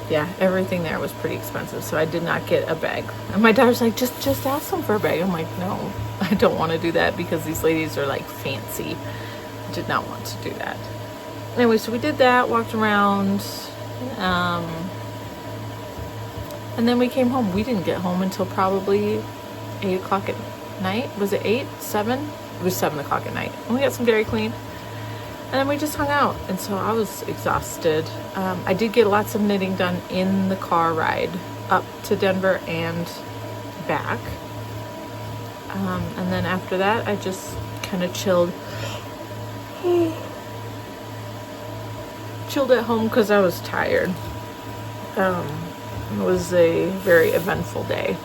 Yeah, everything there was pretty expensive. So I did not get a bag. And my daughter's just ask them for a bag. I'm no, I don't want to do that, because these ladies are fancy. I did not want to do that. Anyway, so we did that, walked around, and then we came home. We didn't get home until probably 8 o'clock at night. Was it 8? 7? It was 7 o'clock at night. And we got some Dairy Queen, and then we just hung out. And so I was exhausted. I did get lots of knitting done in the car ride up to Denver and back. And then after that, I just kind of chilled at home because I was tired. It was a very eventful day.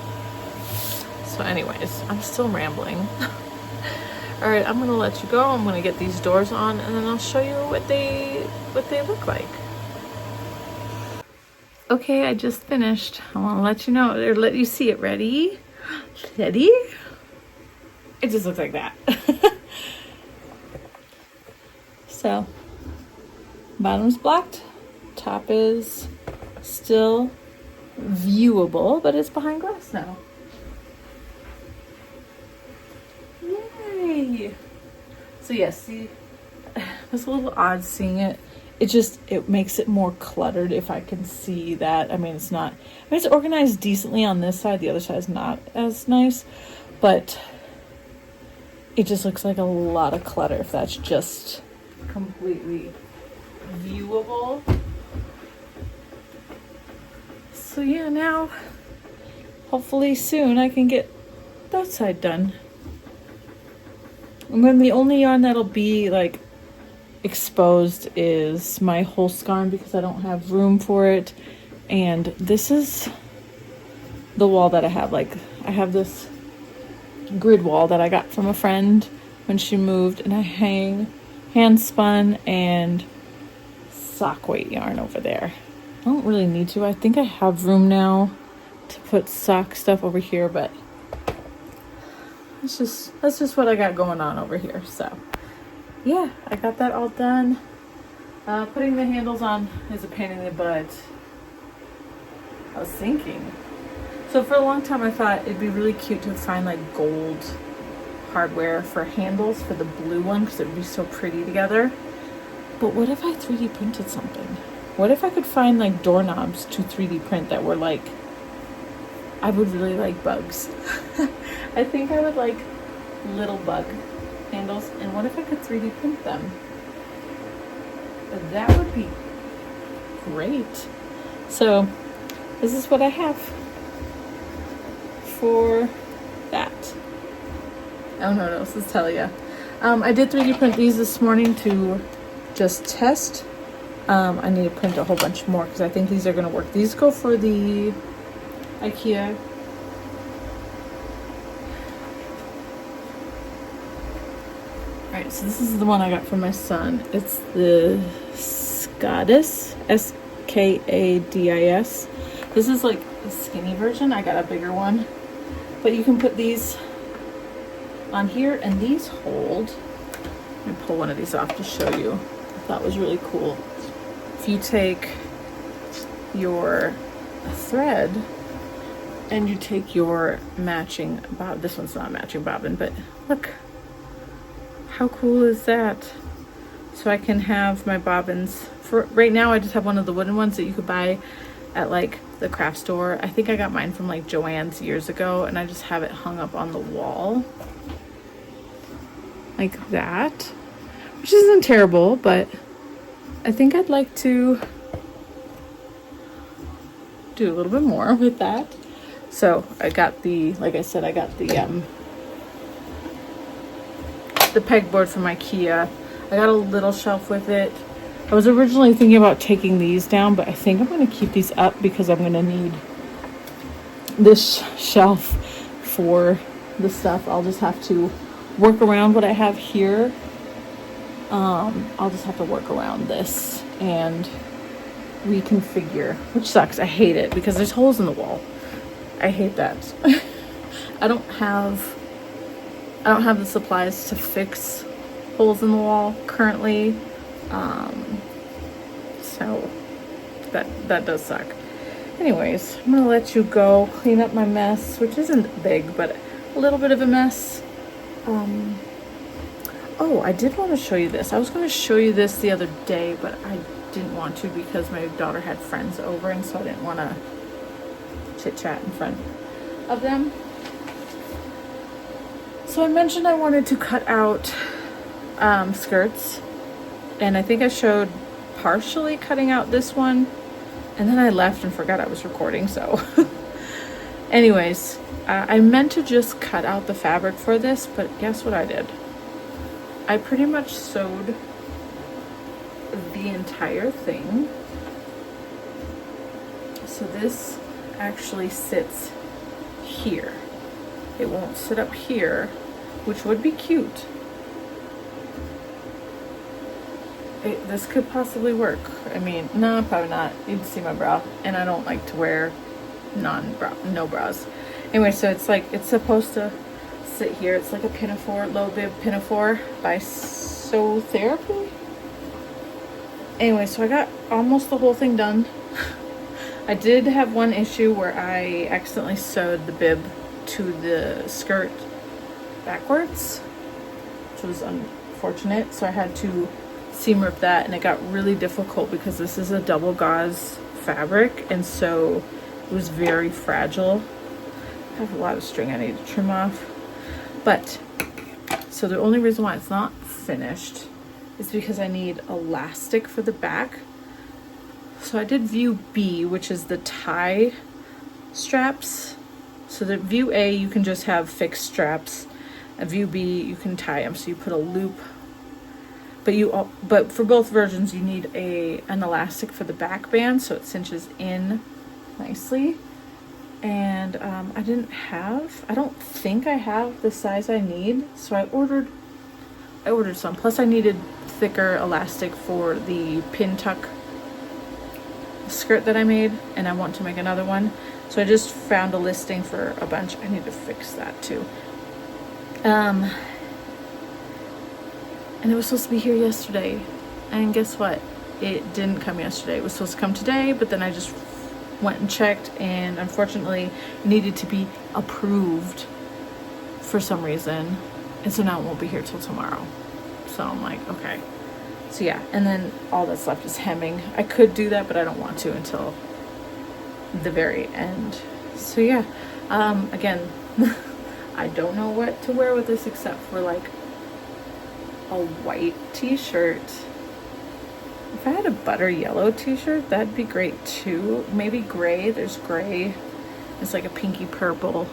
So anyways, I'm still rambling. All right, I'm gonna let you go. I'm gonna get these doors on, and then I'll show you what they look like. Okay, I just finished. I want to let you know, or let you see it. Ready? Ready? It just looks like that. So, bottom's blacked. Top is still viewable, but it's behind glass now. Yay! So yes, see, it's a little odd seeing it. It makes it more cluttered if I can see that. I mean, it's organized decently on this side. The other side is not as nice, but it just looks like a lot of clutter if that's just completely viewable. So yeah, now hopefully soon I can get that side done. And then the only yarn that'll be exposed is my Holst Garn, because I don't have room for it. And this is the wall that I have. Like, I have this grid wall that I got from a friend when she moved, and I hang hand spun and sock weight yarn over there. I don't really need to. I think I have room now to put sock stuff over here, but that's just what I got going on over here. So yeah, I got that all done. Putting the handles on is a pain in the butt. I was thinking, so for a long time I thought it'd be really cute to find like gold hardware for handles for the blue one, because it would be so pretty together. But what if I 3D printed something? What if I could find like doorknobs to 3D print that were like, I would really like bugs. I think I would like little bug handles, and what if I could 3D print them? That would be great. So this is what I have for that. I don't know what else to tell you. I did 3D print these this morning to just test. I need to print a whole bunch more because I think these are going to work. These go for the IKEA. Alright, so this is the one I got from my son. It's the Skadis, Skadis. This is like the skinny version. I got a bigger one. But you can put these on here, and these hold. Let me pull one of these off to show you. I thought was really cool. If you take your thread and you take your matching bobbin, this one's not a matching bobbin, but look, how cool is that? So I can have my bobbins, for right now I just have one of the wooden ones that you could buy at like the craft store. I think I got mine from like Joann's years ago, and I just have it hung up on the wall like that, which isn't terrible, but I think I'd like to do a little bit more with that. So I got the, like I said, I got the pegboard from IKEA. I got a little shelf with it. I was originally thinking about taking these down, but I think I'm going to keep these up because I'm going to need this shelf for the stuff. I'll just have to work around what I have here. I'll just have to work around this and reconfigure, which sucks. I hate it because there's holes in the wall. I hate that. I don't have the supplies to fix holes in the wall currently. So that does suck. Anyways, I'm gonna let you go clean up my mess, which isn't big, but a little bit of a mess. Oh, I did want to show you this. I was going to show you this the other day, but I didn't want to because my daughter had friends over, and so I didn't want to chit-chat in front of them. So I mentioned I wanted to cut out skirts, and I think I showed partially cutting out this one, and then I left and forgot I was recording, so anyways, I meant to just cut out the fabric for this, but guess what I did? I pretty much sewed the entire thing. So this actually sits here. It won't sit up here, which would be cute. This could possibly work. I mean, no, probably not. You'd see my bra, and I don't like to wear no bras. Anyway, so it's like, it's supposed to sit here. It's like a pinafore, low bib pinafore by Sew Therapy. Anyway, so I got almost the whole thing done. I did have one issue where I accidentally sewed the bib to the skirt backwards, which was unfortunate. So I had to seam rip that, and it got really difficult because this is a double gauze fabric, and so it was very fragile. I have a lot of string I need to trim off. But, so the only reason why it's not finished is because I need elastic for the back. So I did view B, which is the tie straps. So the view A, you can just have fixed straps. And view B, you can tie them. So you put a loop. But for both versions, you need an elastic for the back band, so it cinches in nicely. and I don't think I have the size I need, so I ordered some. Plus I needed thicker elastic for the pin tuck skirt that I made, and I want to make another one. So I just found a listing for a bunch. I need to fix that too. And it was supposed to be here yesterday, and guess what? It didn't come yesterday. It was supposed to come today, but then I just went and checked, and unfortunately it needed to be approved for some reason, and so now it won't be here till tomorrow. So I'm like, okay. So yeah, and then all that's left is hemming. I could do that, but I don't want to until the very end. So yeah, again, I don't know what to wear with this except for like a white t-shirt. If I had a butter yellow t-shirt, that'd be great too. Maybe gray. There's gray. It's like a pinky purple.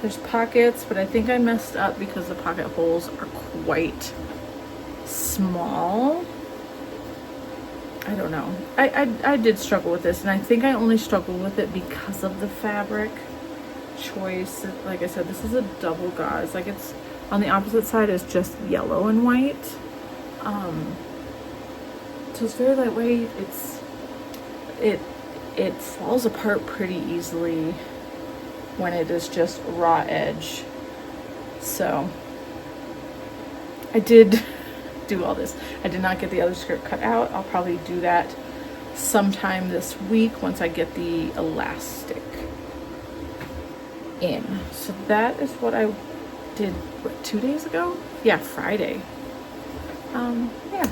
There's pockets, but I think I messed up because the pocket holes are quite small. I don't know. I did struggle with this, and I think I only struggled with it because of the fabric choice. Like I said, this is a double gauze. Like, it's on the opposite side is just yellow and white. So it's very lightweight. It falls apart pretty easily when it is just raw edge. So I did do all this. I did not get the other skirt cut out. I'll probably do that sometime this week once I get the elastic in. So that is what I did, what, 2 days ago? Yeah, Friday. Yeah.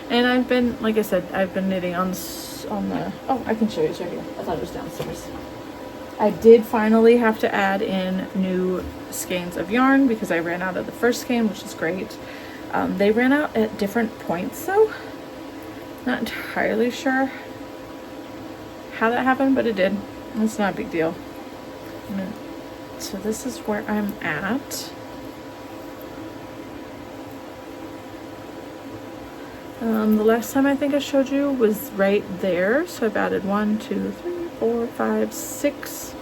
And I've been, like I said, I've been knitting on the, oh, I can show you, it's right here. I thought it was downstairs. I did finally have to add in new skeins of yarn because I ran out of the first skein, which is great. They ran out at different points though. Not entirely sure how that happened, but it did. It's not a big deal. So this is where I'm at. The last time I think I showed you was right there. So I've added 1, 2, 3, 4, 5, 6,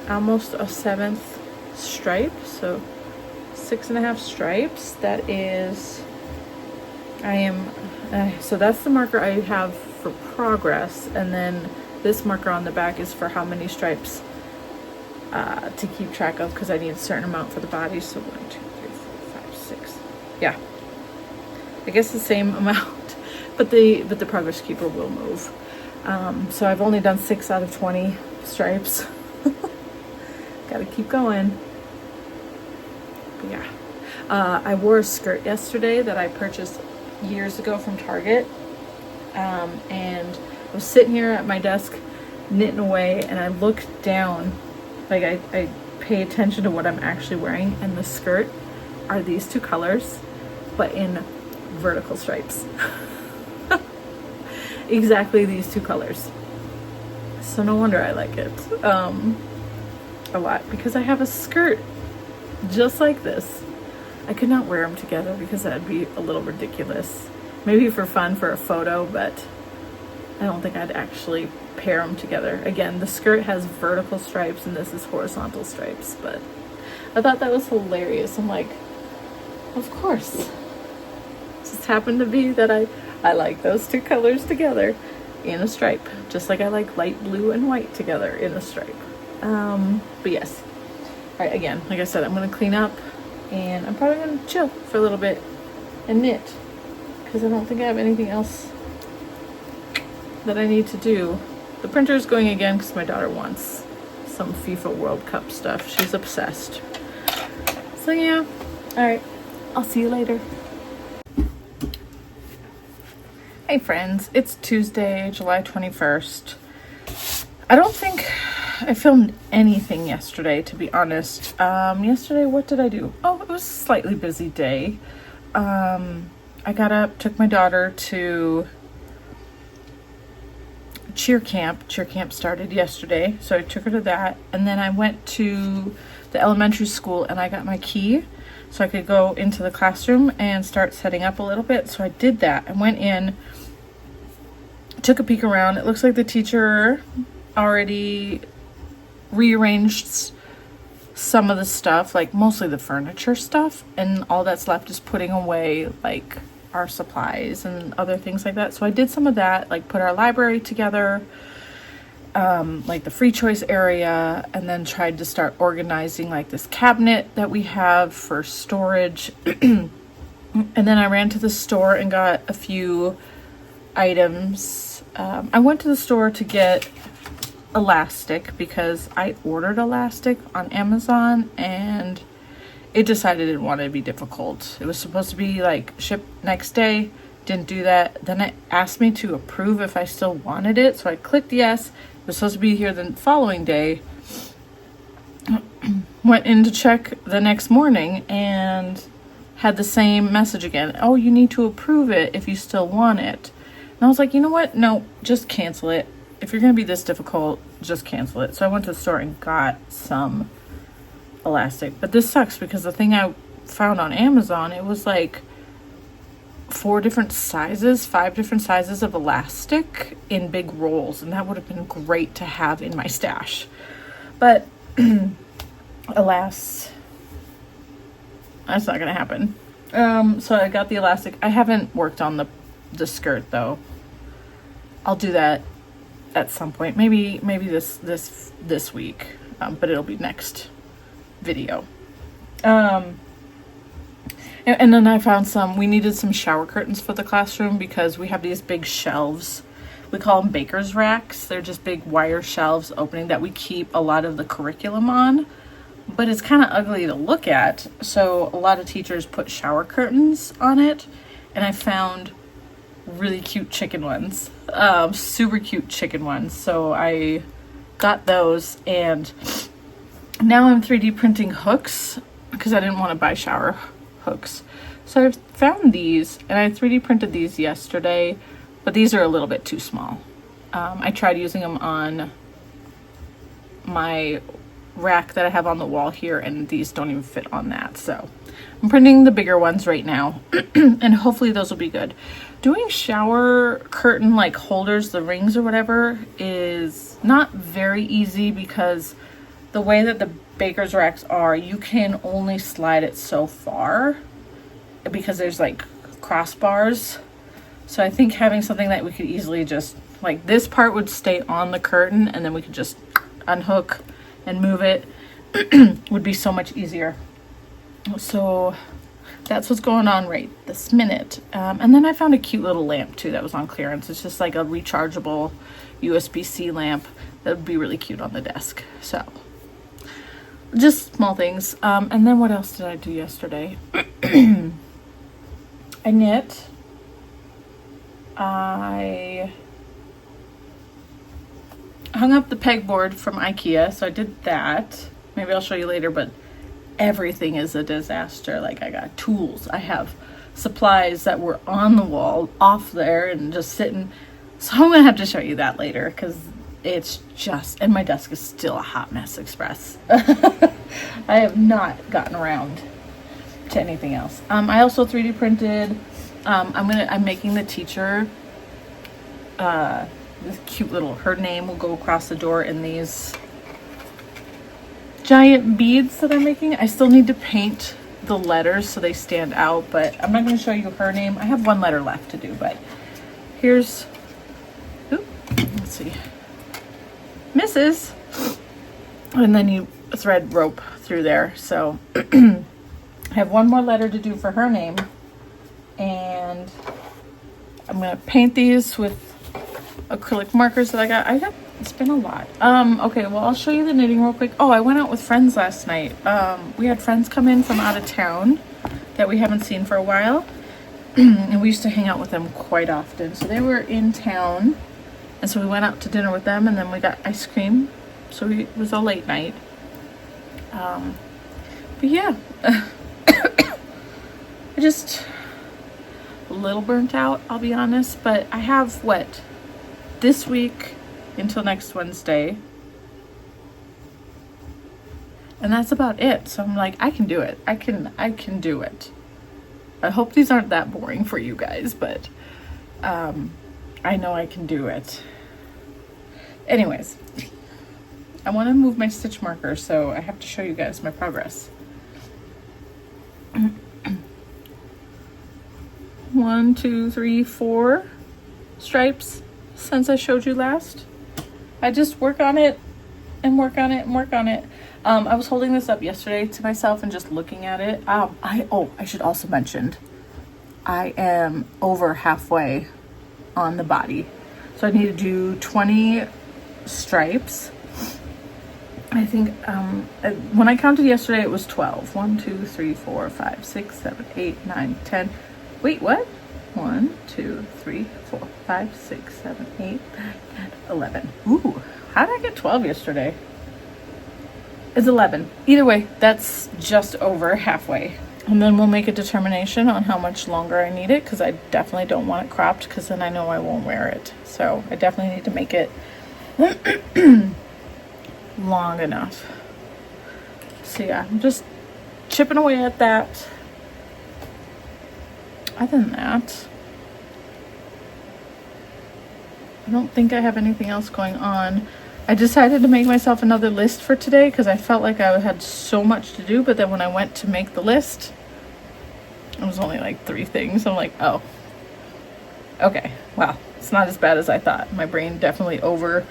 almost a 7th stripe. So 6.5 stripes. That is, so that's the marker I have for progress. And then this marker on the back is for how many stripes to keep track of, because I need a certain amount for the body. So 1, 2, 3, 4, 5, 6. Yeah. I guess the same amount, but the progress keeper will move. So I've only done 6 out of 20 stripes. Gotta keep going. But yeah, I wore a skirt yesterday that I purchased years ago from Target, and I was sitting here at my desk knitting away, and I looked down, like I pay attention to what I'm actually wearing, and the skirt are these 2 colors, but in vertical stripes. Exactly these 2 colors. So no wonder I like it a lot, because I have a skirt just like this. I could not wear them together because that'd be a little ridiculous. Maybe for fun, for a photo, but I don't think I'd actually pair them together. Again, the skirt has vertical stripes and this is horizontal stripes, but I thought that was hilarious. I'm like, of course. Just happened to be that I like those 2 colors together in a stripe, just like I like light blue and white together in a stripe. But yes. All right, again, like I said, I'm going to clean up, and I'm probably going to chill for a little bit and knit, because I don't think I have anything else that I need to do. The printer is going again because my daughter wants some FIFA World Cup stuff. She's obsessed. So yeah. All right. I'll see you later. Hey friends, it's Tuesday, July 21st. I don't think I filmed anything yesterday, to be honest. Yesterday, what did I do? Oh, it was a slightly busy day. I got up, took my daughter to cheer camp. Cheer camp started yesterday, so I took her to that. And then I went to the elementary school and I got my key so I could go into the classroom and start setting up a little bit. So I did that. I went in, took a peek around. It looks like the teacher already rearranged some of the stuff, like mostly the furniture stuff, and all that's left is putting away like our supplies and other things like that. So I did some of that, like put our library together, like the free choice area, and then tried to start organizing like this cabinet that we have for storage. And then I ran to the store and got a few items. I went to the store to get elastic because I ordered elastic on Amazon and it decided it wanted to be difficult. It was supposed to be like shipped next day. Didn't do that. Then it asked me to approve if I still wanted it. So I clicked yes. It was supposed to be here the following day. Went in to check the next morning and had the same message again. Oh, you need to approve it if you still want it. And I was like, you know what? No, just cancel it. If you're going to be this difficult, just cancel it. So I went to the store and got some elastic. But this sucks because the thing I found on Amazon, it was like 5 different sizes of elastic in big rolls. And that would have been great to have in my stash. But alas, that's not going to happen. So I got the elastic. I haven't worked on the skirt though. I'll do that at some point. Maybe this week. But it'll be next video. And then I found we needed some shower curtains for the classroom because we have these big shelves. We call them baker's racks. They're just big wire shelves opening that we keep a lot of the curriculum on. But it's kind of ugly to look at. So a lot of teachers put shower curtains on it. And I found really cute chicken ones. Super cute chicken ones. So I got those. And now I'm 3D printing hooks because I didn't want to buy shower hooks. So I found these and I 3D printed these yesterday. But these are a little bit too small. I tried using them on my rack that I have on the wall here, and these don't even fit on that. So I'm printing the bigger ones right now, and hopefully those will be good. Doing shower curtain like holders, the rings or whatever, is not very easy because the way that the baker's racks are, you can only slide it so far because there's like crossbars. So I think having something that we could easily just, like this part would stay on the curtain and then we could just unhook and move it would be so much easier. So that's what's going on right this minute. And then I found a cute little lamp too that was on clearance. It's just like a rechargeable USB-C lamp that would be really cute on the desk. So just small things. And then what else did I do yesterday? I knit. I hung up the pegboard from IKEA, so I did that. Maybe I'll show you later, but everything is a disaster. Like I got tools, I have supplies that were on the wall, off there, and just sitting. So I'm gonna have to show you that later because it's just, and my desk is still a hot mess express. I have not gotten around to anything else. I also 3D printed. I'm making the teacher this cute little, her name will go across the door in these giant beads that I'm making. I still need to paint the letters so they stand out, but I'm not going to show you her name. I have one letter left to do, but here's, let's see, Mrs. And then you thread rope through there. So I have one more letter to do for her name, and I'm going to paint these with acrylic markers that I got. It's been a lot. Okay, well, I'll show you the knitting real quick. Oh, I went out with friends last night. We had friends come in from out of town that we haven't seen for a while. And we used to hang out with them quite often. So they were in town. And so we went out to dinner with them, and then we got ice cream. So it was a late night. But yeah. I just a little burnt out, I'll be honest. But I have, this week until next Wednesday, and that's about it. So I'm like, I can do it. I can do it. I hope these aren't that boring for you guys, but I know I can do it. Anyways, I want to move my stitch marker, so I have to show you guys my progress. 1, 2, 3, 4 stripes since I showed you last. I just work on it and work on it and work on it. I was holding this up yesterday to myself and just looking at it. I should also mention, I am over halfway on the body. So I need to do 20 stripes. I think when I counted yesterday, it was 12. 1, 2, 3, 4, 5, 6, 7, 8, 9, 10. Wait, what? 1, 2, 3, 4, 5, 6, 7, 8, 9, 10, 11. Ooh, how did I get 12 yesterday? It's 11. Either way, that's just over halfway. And then we'll make a determination on how much longer I need it, because I definitely don't want it cropped, because then I know I won't wear it. So I definitely need to make it long enough. So yeah, I'm just chipping away at that. Other than that, I don't think I have anything else going on. I decided to make myself another list for today because I felt like I had so much to do, but then when I went to make the list, it was only like 3 things. I'm like, oh, okay, wow, it's not as bad as I thought. My brain definitely overthought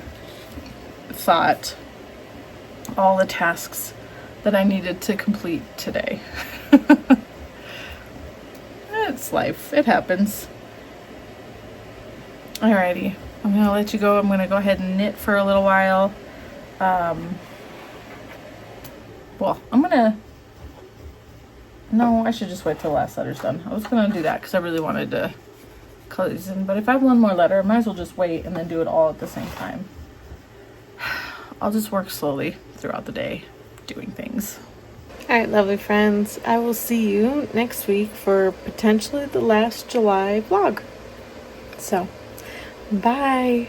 all the tasks that I needed to complete today. It's life, it happens. Alrighty, I'm gonna let you go. I'm gonna go ahead and knit for a little while. Well, no, I should just wait till the last letter's done. I was gonna do that because I really wanted to color these in, but if I have one more letter, I might as well just wait and then do it all at the same time. I'll just work slowly throughout the day doing things. All right, lovely friends. I will see you next week for potentially the last July vlog. So, bye.